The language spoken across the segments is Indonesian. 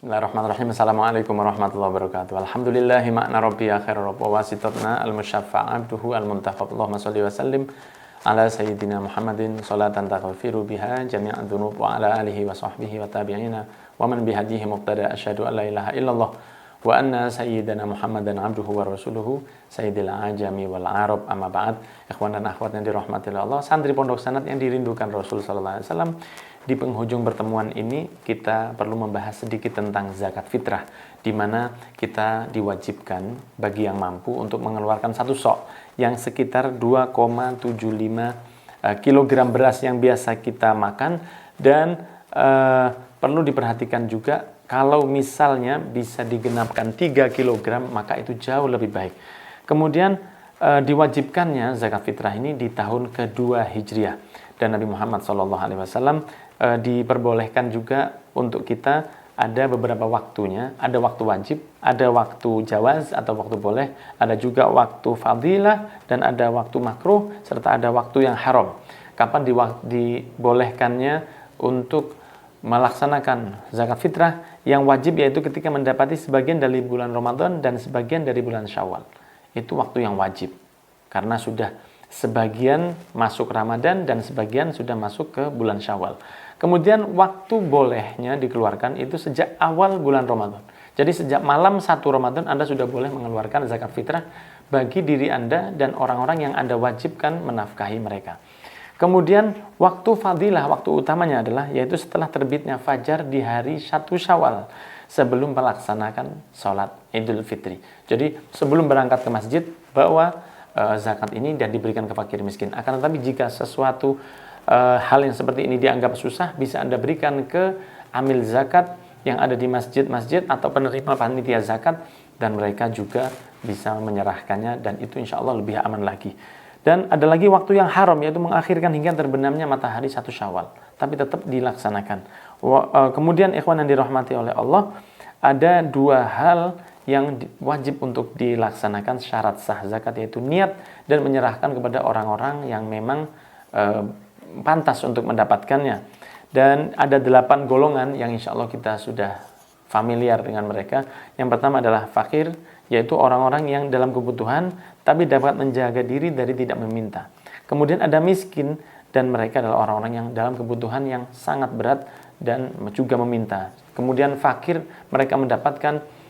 Bismillahirrahmanirrahim. Assalamualaikum warahmatullahi wabarakatuh. Alhamdulillahi ma'na rabbi akhir rabb wa wasitotna al-musyaffa' abduhu al-muntakhab. Allahumma salli wa sallim ala sayyidina Muhammadin salatan taghfiru biha jami'an dhunub wa ala alihi wa sahbihi wa tabi'ina wa man bihadihi muqtada asyhadu an la ilaha illallah wa anna sayyidina Muhammadan abduhu wa rasuluhu sayyidil ajami wal arab. Amma ba'd. Ikhwan dan akhwat yang dirahmati Allah, santri Pondok Sanad yang dirindukan Rasul sallallahu alaihi wasallam. Di penghujung pertemuan ini kita perlu membahas sedikit tentang zakat fitrah, di mana kita diwajibkan bagi yang mampu untuk mengeluarkan satu sok yang sekitar 2,75 kilogram beras yang biasa kita makan, dan perlu diperhatikan juga kalau misalnya bisa digenapkan 3 kilogram maka itu jauh lebih baik. Kemudian diwajibkannya zakat fitrah ini di tahun kedua Hijriah, dan Nabi Muhammad SAW diperbolehkan juga untuk kita ada beberapa waktunya, ada waktu wajib, ada waktu jawaz atau waktu boleh, ada juga waktu fadilah, dan ada waktu makruh, serta ada waktu yang haram. Kapan dibolehkannya untuk melaksanakan zakat fitrah? Yang wajib yaitu ketika mendapati sebagian dari bulan Ramadan dan sebagian dari bulan Syawal. Itu waktu yang wajib, karena sudah sebagian masuk Ramadan dan sebagian sudah masuk ke bulan Syawal. Kemudian waktu bolehnya dikeluarkan itu sejak awal bulan Ramadan. Jadi sejak malam 1 Ramadan Anda sudah boleh mengeluarkan zakat fitrah bagi diri Anda dan orang-orang yang Anda wajibkan menafkahi mereka. Kemudian waktu fadilah, waktu utamanya adalah yaitu setelah terbitnya fajar di hari 1 Syawal, sebelum melaksanakan sholat Idul Fitri. Jadi sebelum berangkat ke masjid, bawa zakat ini dan diberikan ke fakir miskin. Akan tetapi jika sesuatu hal yang seperti ini dianggap susah, bisa Anda berikan ke amil zakat yang ada di masjid-masjid atau penerima panitia zakat, dan mereka juga bisa menyerahkannya, dan itu insya Allah lebih aman lagi. Dan ada lagi waktu yang haram, yaitu mengakhirkan hingga terbenamnya matahari 1 Syawal, tapi tetap dilaksanakan. Kemudian ikhwan yang dirahmati oleh Allah, ada 2 hal yang wajib untuk dilaksanakan syarat sah zakat, yaitu niat dan menyerahkan kepada orang-orang yang memang pantas untuk mendapatkannya. Dan ada 8 golongan yang insya Allah kita sudah familiar dengan mereka. Yang pertama adalah fakir, yaitu orang-orang yang dalam kebutuhan tapi dapat menjaga diri dari tidak meminta. Kemudian ada miskin, dan mereka adalah orang-orang yang dalam kebutuhan yang sangat berat dan juga meminta. Kemudian fakir, mereka mendapatkan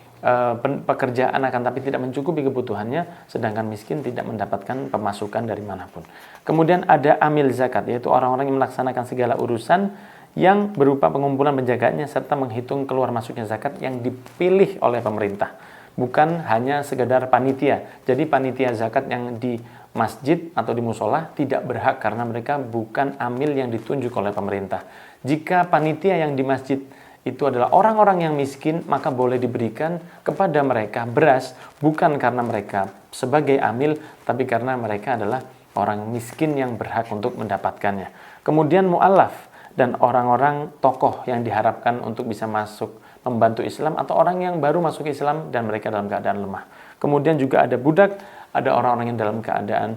pekerjaan akan tapi tidak mencukupi kebutuhannya, sedangkan miskin tidak mendapatkan pemasukan dari manapun. Kemudian ada amil zakat, yaitu orang-orang yang melaksanakan segala urusan yang berupa pengumpulan, penjagaannya, serta menghitung keluar masuknya zakat yang dipilih oleh pemerintah, bukan hanya sekedar panitia. Jadi panitia zakat yang di masjid atau di musola tidak berhak karena mereka bukan amil yang ditunjuk oleh pemerintah. Jika panitia yang di masjid itu adalah orang-orang yang miskin, maka boleh diberikan kepada mereka beras, bukan karena mereka sebagai amil, tapi karena mereka adalah orang miskin yang berhak untuk mendapatkannya. Kemudian mu'allaf, dan orang-orang tokoh yang diharapkan untuk bisa masuk membantu Islam, atau orang yang baru masuk Islam dan mereka dalam keadaan lemah. Kemudian juga ada budak, ada orang-orang yang dalam keadaan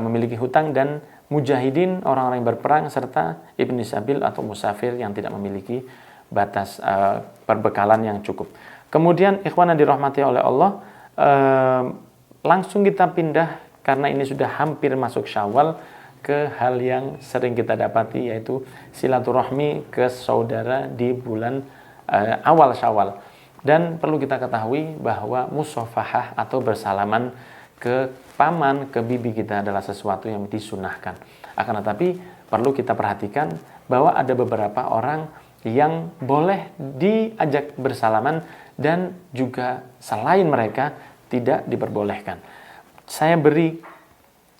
memiliki hutang, dan mujahidin, orang-orang yang berperang, serta ibn sabil atau musafir yang tidak memiliki batas perbekalan yang cukup. Kemudian ikhwan yang dirahmati oleh Allah, langsung kita pindah karena ini sudah hampir masuk Syawal ke hal yang sering kita dapati, yaitu silaturahmi ke saudara di bulan awal Syawal. Dan perlu kita ketahui bahwa musafahah atau bersalaman ke paman, ke bibi kita adalah sesuatu yang disunahkan. Akan tetapi perlu kita perhatikan bahwa ada beberapa orang yang boleh diajak bersalaman dan juga selain mereka tidak diperbolehkan. Saya beri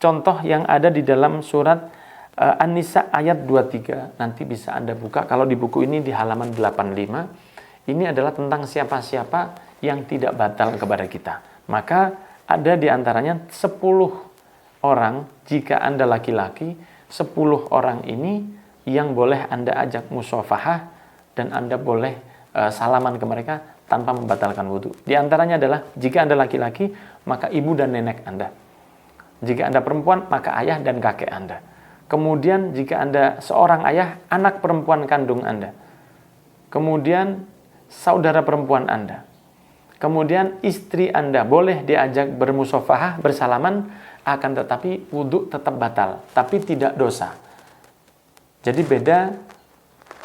contoh yang ada di dalam surat An-Nisa ayat 23. Nanti bisa Anda buka, kalau di buku ini di halaman 85. Ini adalah tentang siapa-siapa yang tidak batal kepada kita. Maka ada di antaranya 10 orang, jika Anda laki-laki, 10 orang ini yang boleh Anda ajak musafahah dan Anda boleh salaman ke mereka tanpa membatalkan wudhu. Di antaranya adalah jika Anda laki-laki, maka ibu dan nenek Anda. Jika Anda perempuan, maka ayah dan kakek Anda. Kemudian jika Anda seorang ayah, anak perempuan kandung Anda. Kemudian saudara perempuan Anda, kemudian istri Anda boleh diajak bermusafahah, bersalaman, akan tetapi wudhu tetap batal, tapi tidak dosa. Jadi beda,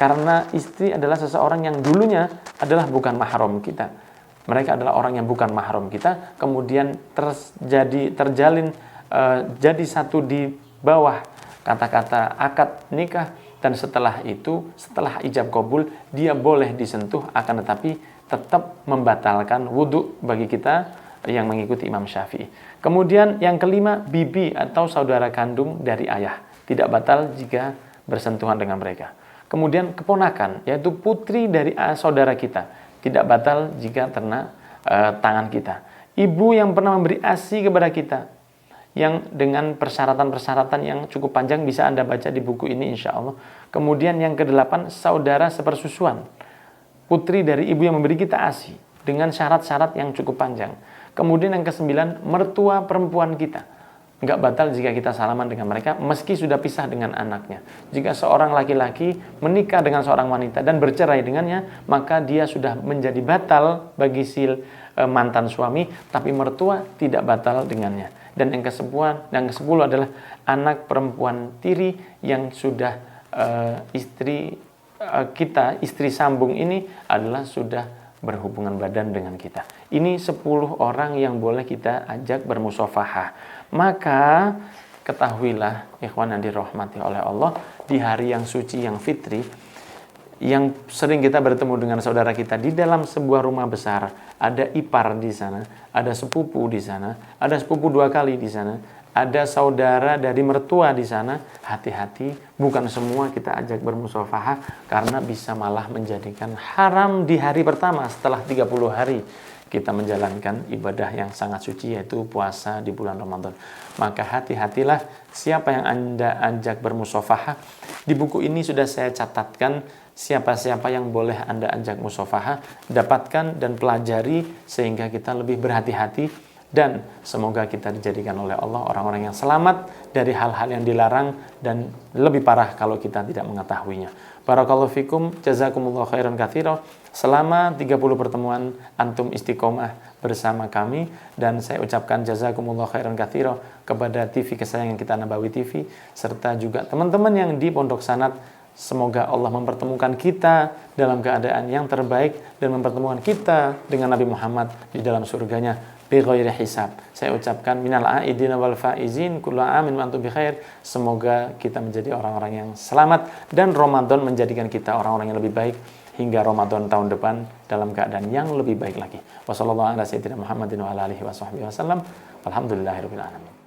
karena istri adalah seseorang yang dulunya adalah bukan mahram kita. Mereka adalah orang yang bukan mahram kita, kemudian terjalin jadi satu di bawah kata-kata akad nikah, dan setelah itu, setelah ijab kabul, dia boleh disentuh, akan tetapi tetap membatalkan wudhu bagi kita yang mengikuti Imam Syafi'i. Kemudian yang kelima, bibi atau saudara kandung dari ayah, tidak batal jika bersentuhan dengan mereka. Kemudian keponakan, yaitu putri dari saudara kita, tidak batal jika terkena tangan kita. Ibu yang pernah memberi ASI kepada kita, yang dengan persyaratan-persyaratan yang cukup panjang, bisa Anda baca di buku ini insya Allah. Kemudian yang kedelapan, saudara sepersusuan, putri dari ibu yang memberi kita ASI, dengan syarat-syarat yang cukup panjang. Kemudian yang kesembilan, mertua perempuan kita, nggak batal jika kita salaman dengan mereka meski sudah pisah dengan anaknya. Jika seorang laki-laki menikah dengan seorang wanita dan bercerai dengannya, maka dia sudah menjadi batal bagi mantan suami, tapi mertua tidak batal dengannya. Dan yang ke-10 adalah anak perempuan tiri yang sudah istri sambung ini adalah sudah berhubungan badan dengan kita. Ini 10 orang yang boleh kita ajak bermusafahah. Maka ketahuilah ikhwan yang dirahmati oleh Allah, di hari yang suci, yang fitri, yang sering kita bertemu dengan saudara kita di dalam sebuah rumah besar, ada ipar di sana, ada sepupu di sana, ada sepupu 2 kali di sana, ada saudara dari mertua di sana. Hati-hati, bukan semua kita ajak bermusafahah, karena bisa malah menjadikan haram di hari pertama setelah 30 hari kita menjalankan ibadah yang sangat suci, yaitu puasa di bulan Ramadan. Maka hati-hatilah siapa yang Anda ajak bermusafahah. Di buku ini sudah saya catatkan siapa-siapa yang boleh Anda ajak musafahah, dapatkan dan pelajari sehingga kita lebih berhati-hati, dan semoga kita dijadikan oleh Allah orang-orang yang selamat dari hal-hal yang dilarang, dan lebih parah kalau kita tidak mengetahuinya. Barakallahu fikum, jazakumullah khairan katsira. Selama 30 pertemuan antum istiqomah bersama kami, dan saya ucapkan jazakumullah khairan katsira kepada TV kesayangan kita, Nabawi TV, serta juga teman-teman yang di Pondok Sanad. Semoga Allah mempertemukan kita dalam keadaan yang terbaik dan mempertemukan kita dengan Nabi Muhammad di dalam surganya bighairi hisab. Saya ucapkan minal aidin wal faizin kullu amin wa antum bikhair. Semoga kita menjadi orang-orang yang selamat, dan Ramadan menjadikan kita orang-orang yang lebih baik hingga Ramadan tahun depan dalam keadaan yang lebih baik lagi. Wassallallahu ala sayyidina Muhammadin wa ala alihi wasallam. Alhamdulillahirabbil alamin.